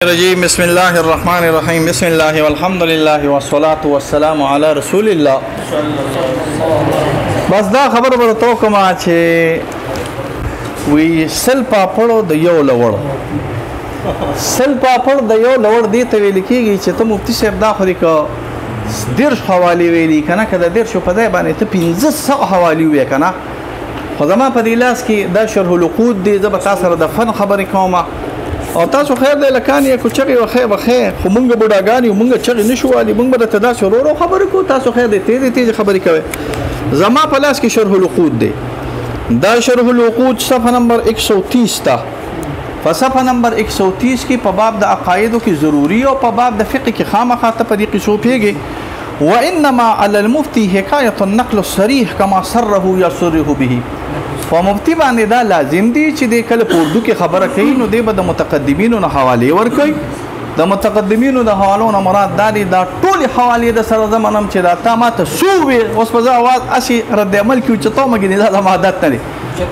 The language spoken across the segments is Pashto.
الرجيم بسم الله الرحمن الرحيم بسم الله والحمد لله والصلاة والسلام على رسول الله. بس دا خبر ورته کوم چې وی سل پاپړو د یو لوړ سل پاپړ د یو لوړ دی ته ویل کیږي چې ته مفتی صاحب دا خوري کا ډیر حوالی ویلي کنه کله ډیر شو په ځای باندې ته 1500 حوالی وې کنه خو زما په دې لاس کې دا شرح العقود دی زه به تاسو سره د فن خبرې کوم او تاسو خیر دی لکان یې کو چغي وخه وخه خو مونږ بډاګانی مونږ چغي نشو والی مونږ به تدا شروع خبرې کو تاسو خیر دی تیز خبرې کوي زما په لاس کې شرح العقود دی دا شرح العقود صفحه نمبر 130 تا فصفحه نمبر 130 کې په باب د عقایدو کې ضروری او په باب د فقه کې خامخا ته په دې کې شو پیږي وانما على المفتي حکایه النقل الصریح کما سره يسره به فمفتي باندې دا لازم دي چې د کله په اردو کې خبره کوي نو د متقدمینو نه حواله ورکوي د متقدمینو د حوالو نه مراد دا ټول حواله د سره زمانم چې دا تا ماته سووي اوس په ځاواز اسی رد عمل کې چې تو مګنی دا عادت نه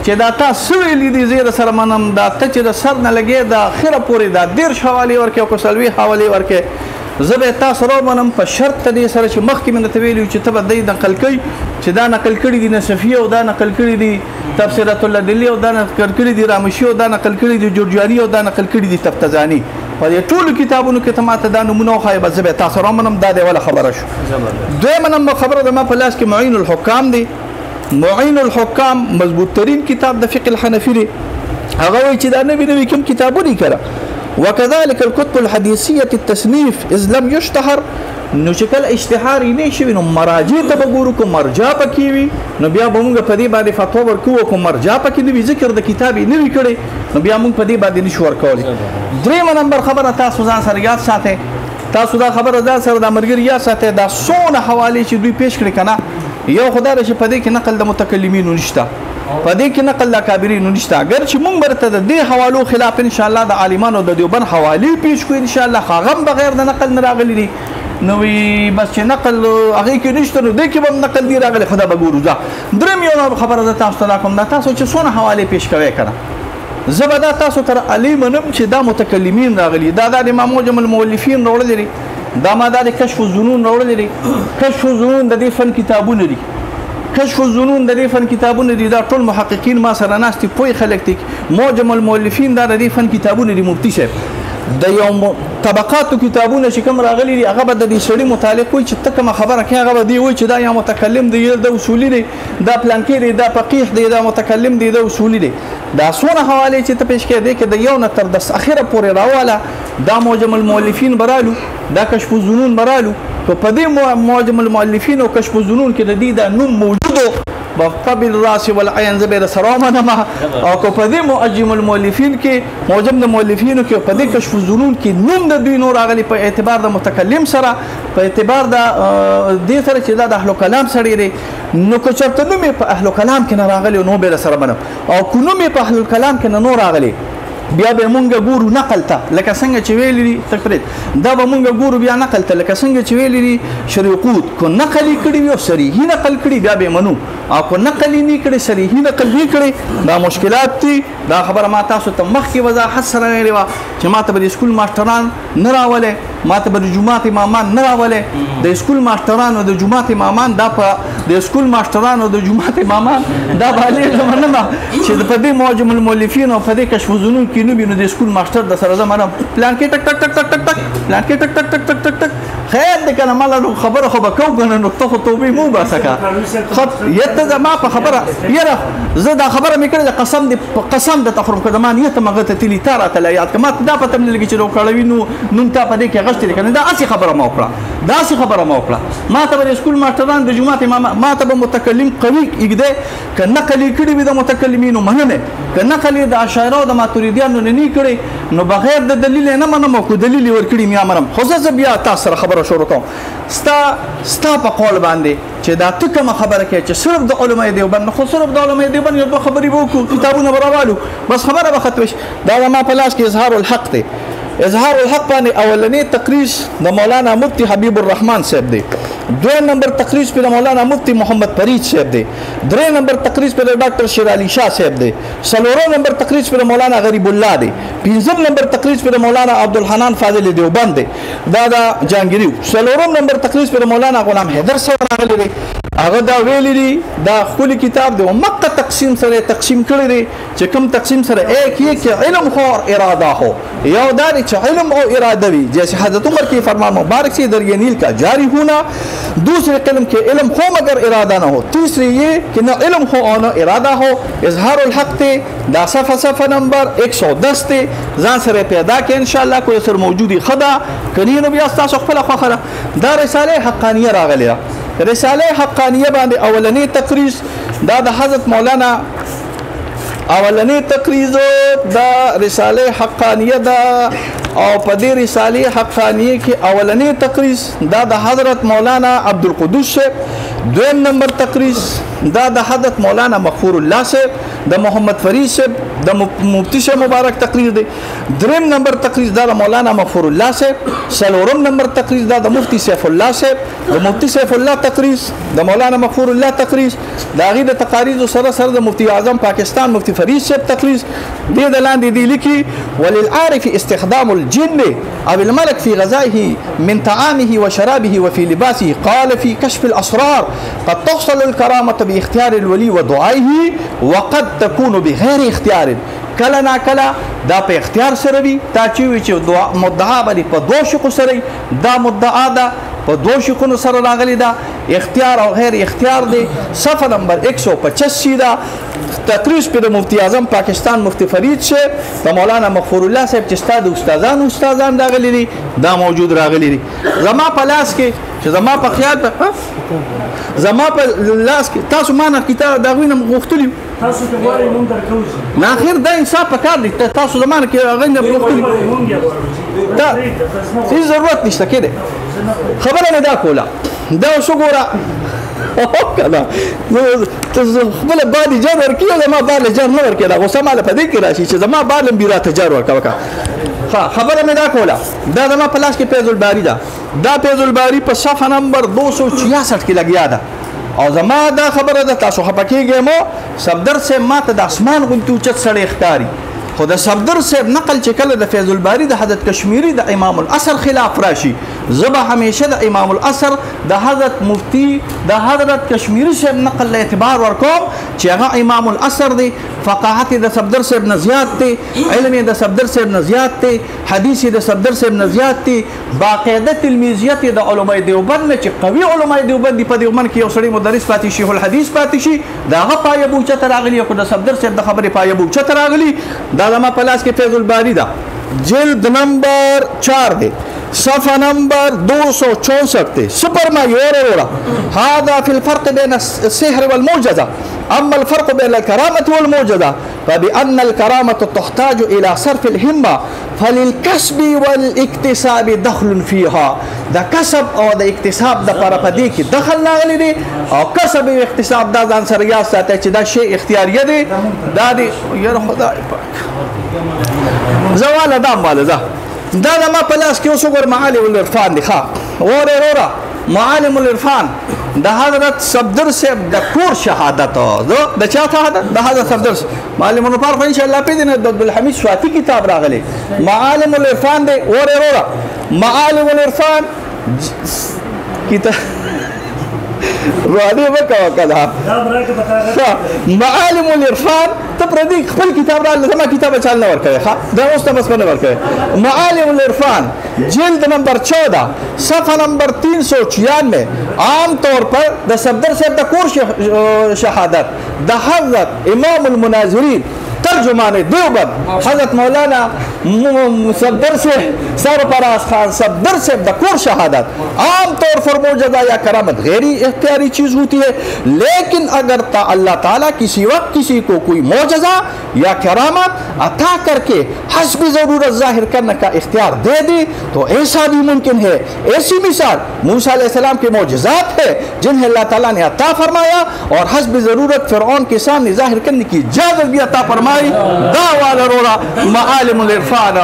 چې دا تا سووي لیدي زیر سره منم دا ته چې د سر نه لګي دا اخره پورې دا ډیر حواله ورکوي او سلوي حواله ورکوي زبې تاسو رو منم په شرط دې سره چې مخکې من ته ویلو چې ته به د نقل کوي چې دا نقل کړي دي نصفیه او دا نقل کړي دي تفسیرات الدلی او دا نقل کړي دي رامشی او دا نقل کړي دي جورجانی او دا نقل کړي دي تفتزانی په دې ټولو کتابونو کې تماته دا نمونه خو به زبې تاسو رو منم دا دی ولا خبره شو دوی منم خبره د ما په لاس کې معین الحکام دی معین الحکام مضبوط ترین کتاب د فقه الحنفی دی هغه چې دا نوی کوم کتابونه کړه وكذلك الكتب الحديثية التصنيف إذ لم يشتهر نو شکل اشتهار نه شي نو مراجع ته وګورو کوم مرجع پکې وي نو بیا به موږ په دې باندې فتوا ورکو کوم مرجع پکې دی ذکر د کتابي نه وکړي نو بیا موږ په دې باندې نشو ورکولې دریم نمبر خبره تاسو ځان سره یاد ساتئ تاسو دا خبره ځان سره د مرګري یاد ساتئ دا سونه حواله چې دوی پیش کړی کنه یو خدای راشي په دې کې نقل د متکلمینو نشته په دې کې نقل د کابرینو نشته اگر چې موږ برته د دې حوالو خلاف ان شاء الله د عالمانو د دیوبند حوالی پیش کو ان شاء الله خاغم بغیر د نقل نه راغلي دي نو بس چې نقل هغه کې نشته نو دې کې به نقل دی راغلي خدا بګورو ځه درم یو خبره ده تاسو ته کوم دا تاسو چې څونه حواله پیش کوي کنه زبدا تاسو تر علی منم چې دا متکلمین راغلي دا د امام موجم المؤلفین راوړل دي دا ماده کشف الظنون راوړل دي کشف الظنون د دې فن کتابونه دي کشف الظنون د دې فن کتابونه دي دا ټول محققین ما سره ناستي پوي خلک دي موجم المؤلفین دا د دې فن کتابونه دي مفتی صاحب د یو طبقات کتابونه چې کوم راغلي دي هغه د دې شړې متعلق وي چې تکه خبره کوي هغه دی وي چې دا یا متکلم دی د اصولي دی دا پلان کې دی دا فقيه دی دا متکلم دی د اصولي دی دا سونه حواله چې ته پیش کړې دي کې د یو نه تر د اخره پورې راواله دا موجم المؤلفین برالو دا کشف الظنون برالو په دې موجم المؤلفین او کشف الظنون کې د دې د نوم موجودو بقبل الراس والعين زبر سرامنا ما او په دې موجم المؤلفین کې موجم د مؤلفینو کې په دې کشف الظنون کې نوم د دوی نور اغلی په اعتبار د متکلم سره په اعتبار د دې سره چې د اهل کلام سره لري نو کو چرته نوم په اهل کلام کې نه راغلی نو به سره منم او کو نوم په اهل کلام کې نه نور راغلی بیا به مونږ ګورو نقل ته لکه څنګه چې ویلي تقریر دا به مونږ ګورو بیا نقل ته لکه څنګه چې ویلي شریعقود کو نقل کړي او صریح نقل کړي بیا به منو او کو نقل نه کړي صریح نقل نه کړي دا مشکلات دي دا خبره ما تاسو ته مخکې وضاحت سره ویلي وا چې ما ته د سکول ماستران نه راولې ما ته د جمعات امامان نه راولې د سکول ماستران او د جمعات امامان دا په د سکول ماستران او د جمعات امامان دا باندې زمونږ چې په دې موجم المؤلفین او په دې کشف الظنون کې نو بینو د سکول ماستر د سره زمانه پلان کې ټک ټک ټک ټک ټک ټک پلان کې ټک ټک ټک ټک ټک ټک خیر دې کنه مال خبره خو به کو کنه نو ته توبې مو باسکا خط یته زما په خبره یره زه دا خبره مې کړل قسم د تخرم کده ما نیت مغه ته تلی تاره تلیات کما دا پته مې لګی چې نو کړوي نو ته په دې کې غشت کنه دا اسی خبره ما وکړه دا اسی خبره ما وکړه ما ته د سکول ماستران د جمعه امام ما ته متکلم قوي یګده کنه کلی کړي وي د متکلمینو مننه کنه کلی د اشاعره او د ماتوریدیانو نه کړي نو بغیر د دلیل نه منم کو دلیل ور کړی میا مرم خو زه بیا تاسو سره خبره شروع کوم ستا په قول باندې چې دا ته کوم خبره کوي چې صرف د علماء دیوبند خو صرف د علماء دیوبند یو خبرې وکړو کتابونه براوالو بس خبره به ختمش دا ما په لاس کې اظهار الحق دی اظهار الحق باندې اولنی تقریر د مولانا مفتی حبیب الرحمن صاحب دی 2 نمبر تقریر پر مولانا مفتی محمد فرید صاحب دی. 3 نمبر تقریر پر ډاکټر شیر علي شاه صاحب دی. 4 نمبر تقریر پر مولانا غریب الله دی. 5 نمبر تقریر پر مولانا عبدالحنان فاضل دیوبند دی دا جهانگیری. 4 نمبر تقریر پر مولانا غلام حیدر صاحب راغلی دی. هغه دا ویلی دی دا خپل کتاب دی مکه تقسیم سره تقسیم کړی دی چې کوم تقسیم سره ایک یہ کہ علم ہو اور ارادہ ہو. یو دا چې علم اور ارادہ وي جیسے حضرت عمر کی فرمان مبارک سے دریا نیل کا جاری ہونا. دوسرے قلم کے علم ہو مگر ارادہ نہ ہو. تیسری یہ کہ نہ علم ہو اور نہ ارادہ ہو. اظہار الحق تے دا صفحہ نمبر 110 تے ځان سره پیدا کې انشاءاللہ کوئی سر موجودی خدا کني نو بیا تاسو خپل خوخه دا رساله حقانیه راغلی. رساله حقانیه باندې اولنی تقریر دا د حضرت مولانا اولنی تقریر دا رساله حقانیه دا او په دې رساله حقانیه کې اولنی تقریر دا د حضرت مولانا عبدالقدوس صاحب. 2 نمبر تقریر دا د حضرت مولانا مغفور الله صاحب د محمد فرید صاحب د مفتی صاحب مبارک تقریر دی. 3 نمبر تقریر دا د مولانا مغفور الله صاحب. 4 نمبر تقریر دا د مفتی سیف الله صاحب د مفتی سیف الله تقریر د مولانا مغفور الله تقریر دا غي د تقاریر سره سره د مفتی اعظم پاکستان مفتی فرید صاحب تقریر دې د لاندې دی لیکي وللعارف استخدام الجن او الملك في غذائه من طعامه وشرابه وفي لباسه قال في كشف الاسرار قد تحصل الكرامه باختيار الولي ودعائه وقد تكون بغير اختيار. کله نا کله دا په اختیار سره وي تا چې مدعا باندې په دوه شکو سره دا مدعا ده په دوه شکونو سره راغلی دا اختیار او غیر اختیار دی. صفحه نمبر 185 دا تقریر پر مفتی اعظم پاکستان مفتی فرید صاحب د مولانا مغفور الله صاحب چې استاد استادان راغلي دي دا موجود راغلي دي. زما په لاس کې چې زما په خیال په زما په لاس کې تاسو ما نه کتاب دا غوینه غوښتلی تاسو ته وایي مونږ درکوو نه خیر دا انصاف پکار دی. تاسو زمانه کې غوینه غوښتلی دا هیڅ ضرورت نشته کېده خبره نه دا کوله دا شو ګوره کنه ته خپل باندې جان ورکیو زما باندې جان نه ورکیدا غوسه مال په دې کې راشي چې زما باندې بیره تجار ورکا خبره مې دا کوله دا زما په لاس کې فیض الباری دا فیض الباری په صفحه نمبر 266 کې لګیا ده او زما دا خبره ده تاسو خپکیږئ مو صفدر سے ماته د اسمان غونټو چت سړی ښکاری خو د صفدر صاحب نقل چې کله د فیض الباری د حضرت کشمیری د امام الاثر خلاف راشي زبا همیشه د امام الاثر د حضرت مفتی د حضرت کشمیری صاحب نقل له اعتبار ورکوم چې هغه امام الاثر دی فقاهت د صفدر صاحب نه زیات دی علم د صفدر صاحب نه زیات دی حدیث د صفدر صاحب نه زیات دی باقاعده تلمیذیت د علماء دیوبند نه چې قوي علماء دیوبند په دیوبند کې یو سړی مدرس پاتې شیخ الحدیث پاتې شي داغه پایه بوچته راغلی او د صفدر صاحب د خبرې پایه بوچته راغلی دا زما په لاس کې فیض الباری دا جلد نمبر 4 دی صفحه نمبر 264 سپر ما يورا هذا في الفرق بين السحر والمعجزه. اما الفرق بين الكرامه والمعجزه فبان الكرامه تحتاج الى صرف الهمه فللكسب والاكتساب دخل فيها. دا کسب او د اکتساب د لپاره په دې کې دخل راغلی دی او کسب او اکتساب دا ځان سره یاد ساتي چې دا شی اختیاریه دی دا دی یاره خدای پاک زواله دا مال دا ما په لاس کې اوس وګور معالم العرفان دي ښه وره معالم العرفان د حضرت صفدر صاحب د کور شهادت د چا شهادت د حضرت صفدر معالم العرفان خو ان شاء الله پیژنه د عبدالحمید سواتی کتاب راغلی معالم العرفان دی وره معالم العرفان کتاب رواني وکړه کله معالم العرفان ته پردي خپل کتاب را لزما کتاب چل نه ورکړي ښا دا اوس ته بس نه ورکړي معالم العرفان جلد نمبر 14 صفحه نمبر 396 عام طور پر د صفدر صاحب د کور شهادت د حضرت امام المناظرین ترجمان دیوبند حضرت مولانا صفدر سے سرفراز خان صفدر سے دکور شہادت عام طور پر معجزہ یا کرامت غیر اختیاری چیز ہوتی ہے لیکن اگر اللہ تعالیٰ کسی وقت کسی کو کوئی معجزہ یا کرامت عطا کر کے حسب ضرورت ظاہر کرنے کا اختیار دے دے تو ایسا بھی ممکن ہے. ایسی مثال موسیٰ علیہ السلام کے معجزات ہے جنہیں اللہ تعالیٰ نے عطا فرمایا اور حسب ضرورت فرعون کے سامنے ظاہر کرنے کی اجازت بھی عطا فرمائی. دا والا رولا معالم العرفان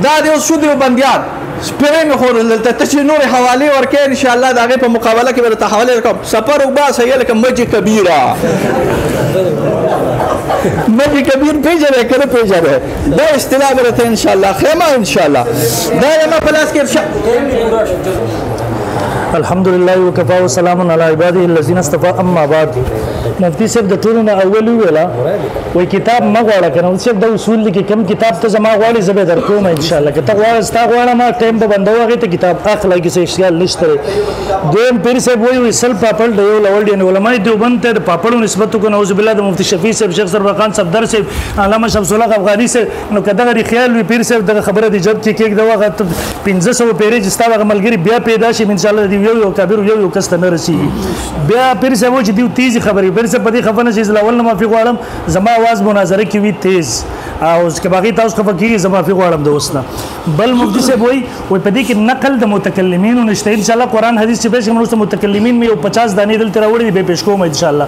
دا دیو شو دیو بندیان سپری مې خور دلته ته چې نورې حوالې ورکې ان شاء الله د هغې په مقابله کې به درته حوالې درکړم سفر وباسه یا لکه مجې کبیره مجې کبیر پېژنې که نه پېژنې دا اصطلاح به درته ان شاء الله خیمه ان شاء الله دا زما په لاس کې الحمدلله وکفا وسلام علی عباده الذین اصطفى اما بعد مفتی صاحب د ټولو نه اول ویلا وای کتاب ما غواړه کنه اوس د اصول لیکي کم کتاب ته زما غواړي زبې درکوم ان شاء الله که ته غواړې ستا غواړه ما ټایم به بندو هغه ته کتاب اخلای کې څه اشکال نشته دویم پیر صاحب وای سل پاپړ د یو لول دی علماء دیوبند ته د پاپړو نسبت کو نوذ بالله د مفتی شفیع صاحب شیخ سرور خان صاحب در صاحب علامه شمس الله افغانی صاحب نو کدا غری خیال وی پیر صاحب د خبره دی جب کې دا وخت 1500 پیریج ستا ملګری بیا پیدا شي ان شاء الله یو کبیر یو کس ته نه رسیږي بیا پیر صاحب چې دیو تیز خبرې پیر صاحب په دې خبره شي اول نه معافي غواړم زما आवाज مناظره کې وی تیز او اس کې باقي تاسو خبر کیږي زما معافي غواړم دوستنا بل مفتی صاحب وای په دې کې نقل د متکلمین نشته ان شاء الله قران حدیث چې پېښ موږ متکلمین مې 50 دانې دل تر وړي به پېښ کوم ان شاء الله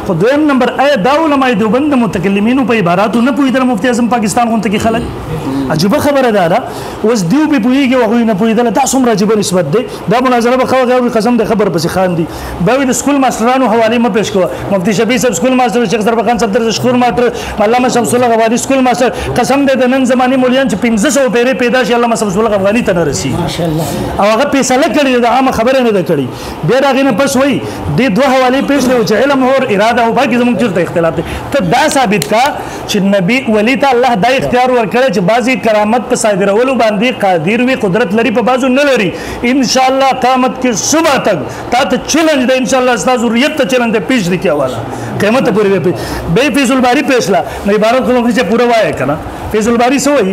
خو دویم نمبر آیا دا علماء دیوبند متکلمین په عباراتو نه پوي در مفتی اعظم پاکستان غونته کې خلک عجیب خبره ده اوس دیو به پويږي او نه پويدل دا څومره عجیب نسبت ده دا مناظره به خو قسم د خبر پسې خان دي به د سکول ماسترانو حواله م پېښ کوه مفتی شفیع صاحب سکول ماستر شیخ سرور خان صاحب در سکول ماستر علامه شمس الله افغانی سکول ماستر قسم دې د نن زماني مولویان چې 1500 پیری پیدا شي علامه شمس الله افغانی ته نه رسی ماشاءالله او هغه فیصله کړی دا عام خبره نه ده کړی بیا راغی نه پس وای د دوه حواله پېښ له چې علم او اراده او باقي زموږ چیرته اختلاف دي ته دا ثابت کا چې نبی ولی ته الله دا اختیار ورکړي چې بعضی کرامت په صادرولو باندې قادر وي قدرت لري په بازو نه لري ان شاء الله قیامت کې صبح تک تا ته چیلنج ده ان شاء الله ستا ضرورت ته چیلنج ده پیش دي کیواله قیامت پورې به فیض الباری پیشلا نه عبارت کوم چې پورا وایي کنه فیض الباری سوئی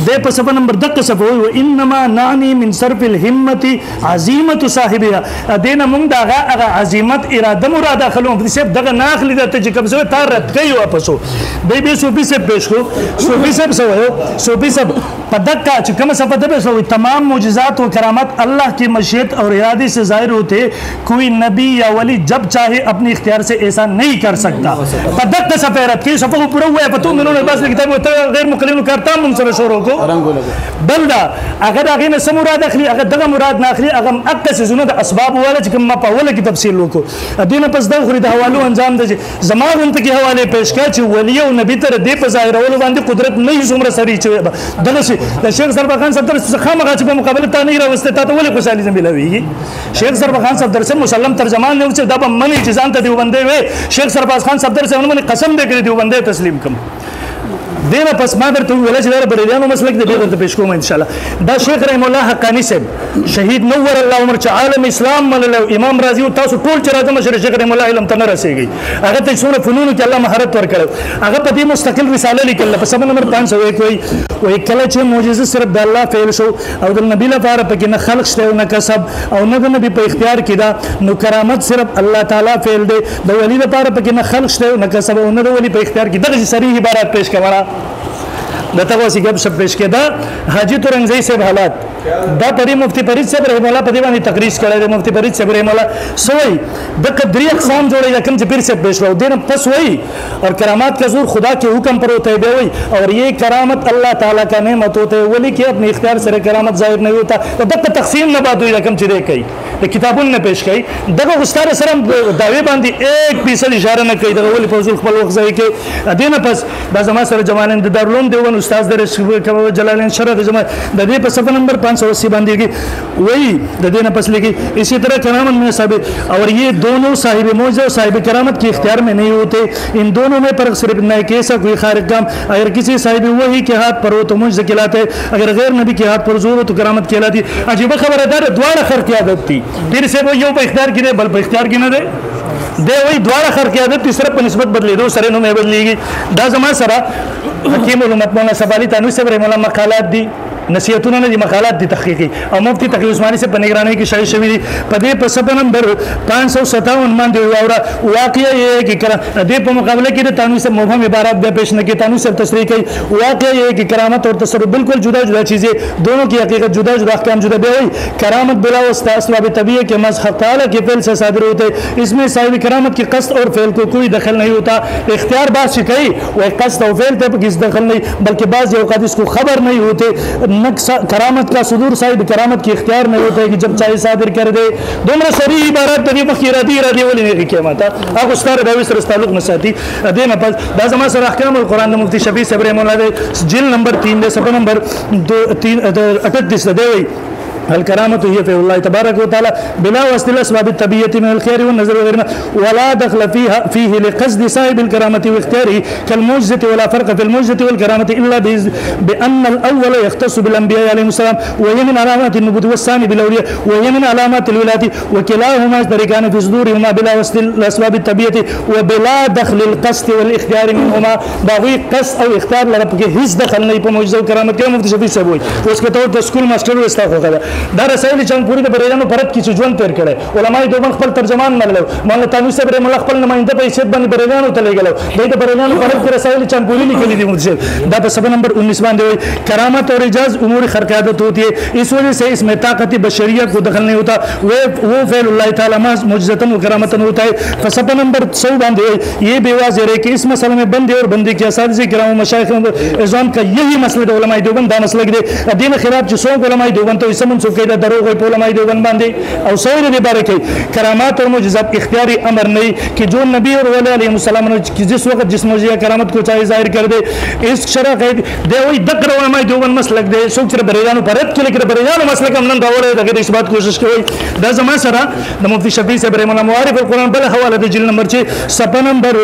دے په صفحه نمبر 10 صفحه وي انما نعني من صرف الهمه عزيمه صاحبها دینه مونږ دغه عزیمت اراده مراد خلوم په صاحب دغه ناخلی د ته کوم څه تار رد کوي واپسو به صوفي سے پیش کو صوفي صاحب سوئی صوفي صاحب پدکا چې کوم صفحه ده سوئی تمام معجزات و کرامات اللہ کی مشیت اور ارادے سے ظاہر ہوتے کوئی نبی یا ولی جب چاہے اپنے اختیار سے ایسا نہیں کر سکتا پدکا سفیرت کی صفحه پورا ہوا ہے پتو منوں نے بس کتاب غیر مقلن کرتا من سره شروع کو بلدا اگر هغه نه سم مراد اخلي هغه دغه مراد نه اخلي هغه اکس زونه د اسباب ولا چې کوم ما په ولا کې تفصیل وکړو دینه پس دا خوري د حوالو انجام د زماغون ته کې حواله پېښ کړ چې ولی او نبی تر دې په ظاهر اول باندې قدرت نه یې زمره سری چې دغه شي د شیخ سرور خان صاحب سره خامخا چې په مقابله ته نه راوسته ته ولې خوشالي زم ملويږي شیخ سرور خان صاحب درسه مسلم ترجمان نه چې دا به منی چې ځان ته دیوبندې وي شیخ سرور خان صاحب درسه نه قسم دې کړی دیوبندې تسلیم کوم دینا پس ما درته ویل چې دا بریلیانو مسلک دې درته پېښ کوم ان شاء الله دا شیخ رحم الله حقانی صاحب شهید نور الله عمر چې عالم اسلام منل امام رازی او تاسو ټول چې راځم شیخ رحم الله علم ته نه رسیږي هغه ته څونه فنون کې الله مهارت ورکړ هغه په دې مستقل رساله لیکل په صفحه نمبر 501 وای کله چې معجزه صرف د الله فعل شو او د نبی لپاره پکې نه خلق شته او نه کسب او نه د نبی په اختیار کې دا نو کرامت صرف الله تعالی فعل دی د ولی لپاره پکې نه خلق شته او نه کسب او نه د ولی په اختیار کې دغه صریح عبارت پېښ کړه دا تاسو کې شپ پېښ کړه حاجی تورنګزی صاحب حالات دا پری مفتی فرید صاحب رحم الله په دې باندې تقریر کړی دی مفتی فرید صاحب رحم الله سوئی د قدری اقسام جوړی کوم چې پیر صاحب پېښ وو دین پس وای اور کرامات کا زور خدا کے حکم پر ہوتا ہے وای اور یہ کرامت اللہ تعالی کا نعمت ہوتا ہے ولی کے اپنے اختیار سے کرامت ظاہر نہیں ہوتا تو دغه تقسیم نه باد وی کوم چې دی کوي د کتابونو نه پېښ کوي دغه استاد سره داوی باندې 1% اشاره نه کوي دغه ولی فوزل خپل وخت ځای کې دینه پس د زما سره جمالین د دارالعلوم دیوبند استاد در جلالین شرح د جمع د دې په صفحه نمبر 580 باندې کې وہی د دې نه پس لګي اسی طرح کرامت میں ثابت اور یہ دونوں صاحب معجزہ اور صاحب کرامت کے اختیار میں نہیں ہوتے ان دونوں میں فرق صرف نہ کہ ایسا کوئی خارج کام اگر کسی صاحب وہی کے ہاتھ پر ہو تو معجزہ کہلاتا ہے اگر غیر نبی کے ہاتھ پر زور ہو تو کرامت کہلاتی ہے عجیب خبر ہے دوڑا خر کی عادت تھی پھر سے وہ یو په اختیار کې بل په اختیار کې نه ده دی وی دواړه خر کې عادت تیسره په نسبت بدلیدو سره نو مې بدلیږي دا زما سره حکیم علومت مولانا سبالی تانوی صاحب رحم الله مقالات دي نصیحتونه نه دي مقالات دي تحقیقي او مفتی تقی عثماني سے په نگرانی کې شایع شوی دي په دې په صفحه نمبر 557 باندې اور واقعا یہ ہے کہ دې په مقابله کې د تانوی سے مبهم عبارات به پیش نه کې تانوی سے تصریح کوي واقعا یہ ہے کہ کرامت اور تصرف بالکل جدا جدا چیزیں دونوں کی حقیقت جدا جدا احکام جدا به وي کرامت بلا واسطہ اسباب طبیعی کے محض حق تعالی کے فعل سے صادر ہوتے اس میں صاحب کرامت کی قصد اور فعل کو کوئی دخل نہیں ہوتا اختیار بات سے کہی وہ قصد اور فعل پہ کس دخل نہیں بلکہ بعض اوقات اس کو خبر نہیں ہوتے करामत का सुदूर साहिब करामत की इख्तियार में होता है कि जब चाहे सादिर कर दे दोनों सरी इबारत तभी मखी रादी रादी वाली नहीं किया माता आप उस्ताद दावी सर ताल्लुक न साथी देना पास दाजमा सर अहकाम अल कुरान मुफ्ती शफी सब्र मौला दे जिल नंबर 3 दे सफा नंबर 38 दे الكرامة هي في الله تبارك وتعالى بلا واسطة الأسباب الطبيعية من الخير والنظر وغيرها ولا دخل فيه لقصد صاحب الكرامة واختياره كالمعجزة ولا فرق في المعجزة والكرامة إلا بأن الأول يختص بالأنبياء عليهم السلام وهي من علامات النبوة والثاني بالأولياء وهي من علامات الولاية وكلاهما يشتركان في صدورهما بلا واسطة الأسباب الطبيعية وبلا دخل القصد والاختيار منهما باغي قصد أو اختيار لربك هز دخل نہیں په معجزة والكرامة کې مفتي شفیع صاحب وي اوس کته د سکول ماستر وستا خو کړه دا رسایل چې پوری د بریانو پرد کی ژوند تیر کړي علماء دومره خپل ترجمان منلو مولانا تانوی صاحب رحم الله خپل نمائنده په حیثیت باندې بریانو ته لګلو د بریانو پرد کې رسایل چې پوری لیکلي دي مجھے دا په سبب نمبر 19 باندې وي کرامت اور اعجاز امور خرقیادت ہوتی ہے اس وجہ سے اس میں طاقت بشریہ کو دخل نہیں ہوتا وہ فعل اللہ تعالی معجزتاً و کرامتاً ہوتا ہے فسبب نمبر 100 باندې یہ بے واضح ہے کہ اس مسئلے میں بندے اور بندے کے اساتذہ کرام مشایخ اعظام کا یہی مسئلہ علماء دیوبند دا مسئلہ دے دین خلاف جو سو علماء دیوبند تو اسمن سو کہدا دروغ ہے علماء دیوبند باندې او سویر دے بارے کرامات اور معجزات اختیاری امر نہیں کہ جو نبی اور ولی علیہ السلام نے جس وقت جس معجزہ کرامت کو چاہے ظاہر کر دے اس شرع قید دے وہی دکر علماء دیوبند مسلک دے سوچ رہے بریانو پرد کے لیکن بریانو مسلک ہم نن راوڑے تاکہ اس بات کوشش کوئی دا زمان سرا دا مفتی شفیع سے برحم اللہ معارف القرآن بل حوالہ دے جل نمبر 6 صفحہ نمبر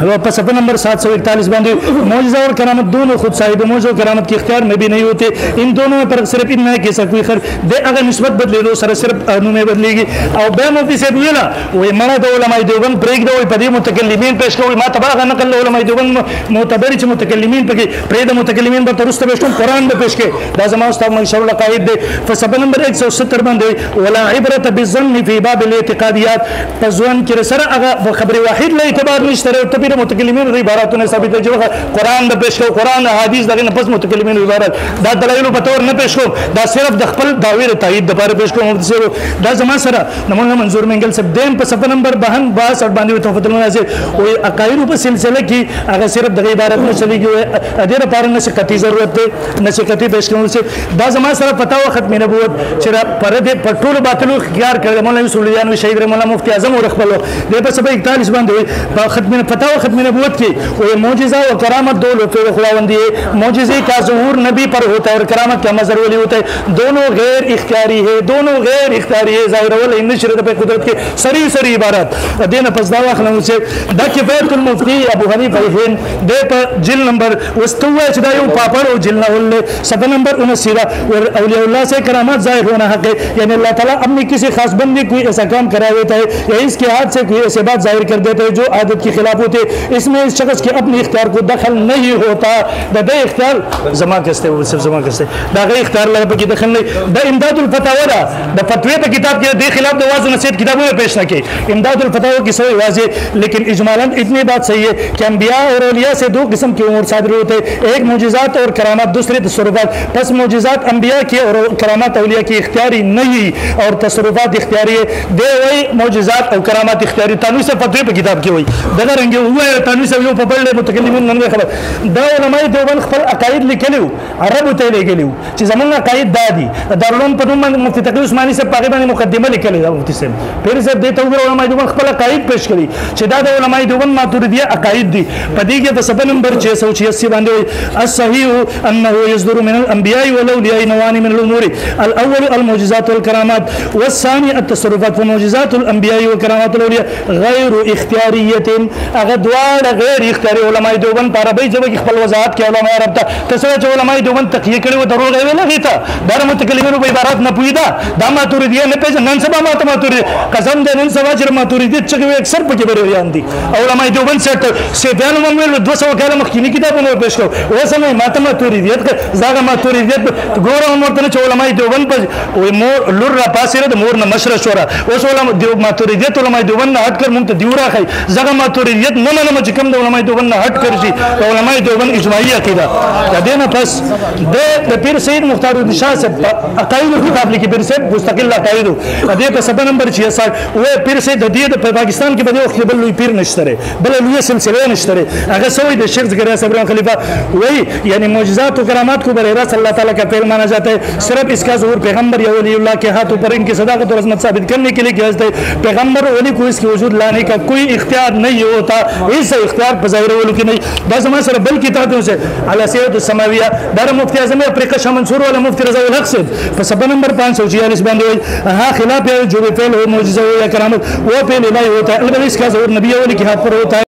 741 باندے معجزہ اور کرامت دونوں خود صاحب معجزہ اور کرامت کے اختیار میں بھی نہیں ہوتے ان دونوں میں فرق صرف اتنا ہے کہ کوئی خیر دے اگر نسبت بدلے دو سر صرف انہوں بدلے گی اور بے مفتی سے بولا وہ منع دو علماء دیوبند بریک دو پدی متکلمین پیش کرو ما تباغ نقل علماء دیوبند معتبر چ متکلمین پہ پرید متکلمین پر ترست پیش کرو قرآن میں پیش کے دا زمان استاد منشور القائد دے فسب نمبر 170 باندے ولا عبرت بالظن فی باب الاعتقادیات فزون کی سر اگر خبر واحد لا اعتبار نشترے تبیر متکلمین عبارات نے ثابت ہے جو قرآن میں پیش کرو قرآن احادیث لگے نفس متکلمین عبارات دا دلائل بطور نہ پیش کرو دا صرف دخل داویر تایید د پاره پیش کوم سے دا زما سره نمونه منظور منګل صاحب دیم په صفحه نمبر 62 باندې توفت المنازل او عقاید په سلسله کې هغه صرف د عبارت نه چلیږي ادي لپاره نشکتی ضرورت ده نشکتی پیش کوم سے دا زما سره فتاوا ختم نبوت چې پر دې پټول باطلو خيار کړل مولانا سلیمان شهید مولانا مفتی اعظم اور خپل د په صفحه 41 باندې په ختم فتاوا ختم نبوت کې او معجزہ اور کرامت دو لوگ خداوندی ہے معجزے کا ظہور نبی پر ہوتا ہے اور کرامت کا مظہر ولی ہوتا ہے دونوں غیر اختیاری ہے دونوں غیر اختیاری ہے ظاہر ولا نشرت پہ قدرت کے سری سری عبارت دین پس دعوا خلم سے دا کفایت المفتی ابو حنیفہ ہن دے پر جل نمبر واستوى چدایو پاپڑ او جل نول صفحہ نمبر 29 اور اولیاء اللہ سے کرامات ظاہر ہونا حق ہے یعنی اللہ تعالی اپنی کسی خاص بندے کوئی ایسا کام کرا دیتا ہے یا اس کے ہاتھ سے کوئی ایسی بات ظاہر کر دیتا ہے جو عادت کے خلاف ہوتے اس میں اس شخص کے اپنے اختیار کو دخل نہیں ہوتا دا اختیار زما کستے وہ صرف زما کستے دا غیر اختیار لگا پہ دخل نہیں دا امداد الفتاوی دا فتوی پہ کتاب کے دے خلاف دا واضح نصیحت کتابوں میں پیش نہ کی امداد الفتاوی کی سوئی واضح لیکن اجمالاً اتنی بات صحیح ہے کہ انبیاء اور اولیاء سے دو قسم کے امور صادر ہوتے ہیں ایک معجزات اور کرامات دوسرے تصرفات پس معجزات انبیاء کی اور کرامات اولیاء کی اختیاری نہیں اور تصرفات اختیاری ہے دے وہی معجزات اور کرامات اختیاری تانوی سے فتوی پہ کتاب کی ہوئی دغه رنګ هو تانوی سے یو په بل متکلمین نن خبر دا علماء دیوبند خپل عقاید لیکلو عربو ته لیکلو چې زمونږ عقاید دادي دارالعلوم په نوم مفتی تقی عثماني سے پاګې باندې مقدمه لیکلې دا مفتی صاحب پیر صاحب دې ته وګورئ علماء دیوبند خپل عقاید پیش کړي چې دا د علماء دیوبند ماتوریدیه عقاید دي په دې کې په صفحه نمبر 686 باندې الصحيح انه يصدر من الانبياء والاولياء نوعان من الامور الاول المعجزات والكرامات والثاني التصرفات ومعجزات الانبياء وكرامات الاولياء غير اختياريه اغدوار غیر اختیاری علماء دیوبند عربی جبه کې خپل وضاحت کې علماء عرب ته تسوچ علماء دیوبند تقیه کړي و دروغ ویل نه تا در متکلمینو به عبارت نه پویدا دا ماتوریدیه نه پېژن نن سبا ماتوریدی قسم دې نن سبا چې ماتوریدی چې اکثر پکې بریان دي علماء دیوبند سے بیان موږ 200 کاله مخکینی کتابونه پیش کړو اوس هم ماتوریدیت زاګه ماتوریدیت ګوره مرته چې علماء دیوبند په وې مور لور را پاسره د مور نه مشره شورا اوس علماء دیوبند ماتوریدیت علماء دیوبند نه هټ کړ مونږ ته دیورا خای زاګه ماتوریدیت نه ومنم چې کوم د علماء دیوبند نه هټ کړی شي علماء دیوبند اجماعي عقیده د دې نه پس د پیر سید مختار الدین شاه صاحب عقاید کتاب لیکي پیر سید مستقل عقاید د دې په سبا نمبر 66 و پیر سید د دې په پاکستان کې بده وخت بل لوی پیر نشته بل لوی سلسله نشته هغه سوی د شیخ زکریا صاحب خلیفہ وہی یعنی معجزات و کرامات کو بر راست اللہ تعالیٰ کا فعل مانا جاتا ہے صرف اس کا ظہور پیغمبر یا ولی اللہ کے ہاتھوں پر ان کی صداقت اور عظمت ثابت کرنے کے لیے کیا جاتا ہے پیغمبر ولی کو اس کے وجود لانے کا کوئی اختیار نہیں ہوتا اس اختیار بظاہر ولو کی نہیں بس ہمارے سر بل کتابوں سے علی سید السماویہ دار مفتی اعظم افریقہ شاہ منصور والا مفتی رضا الحق سے فسبا نمبر 546 باندھے ہاں خلاف ہے جو بھی فعل ہو معجزہ ہو یا کرامت وہ فعل الہی ہوتا ہے البتہ اس کا ظہور نبی ولی کے ہاتھ پر ہوتا ہے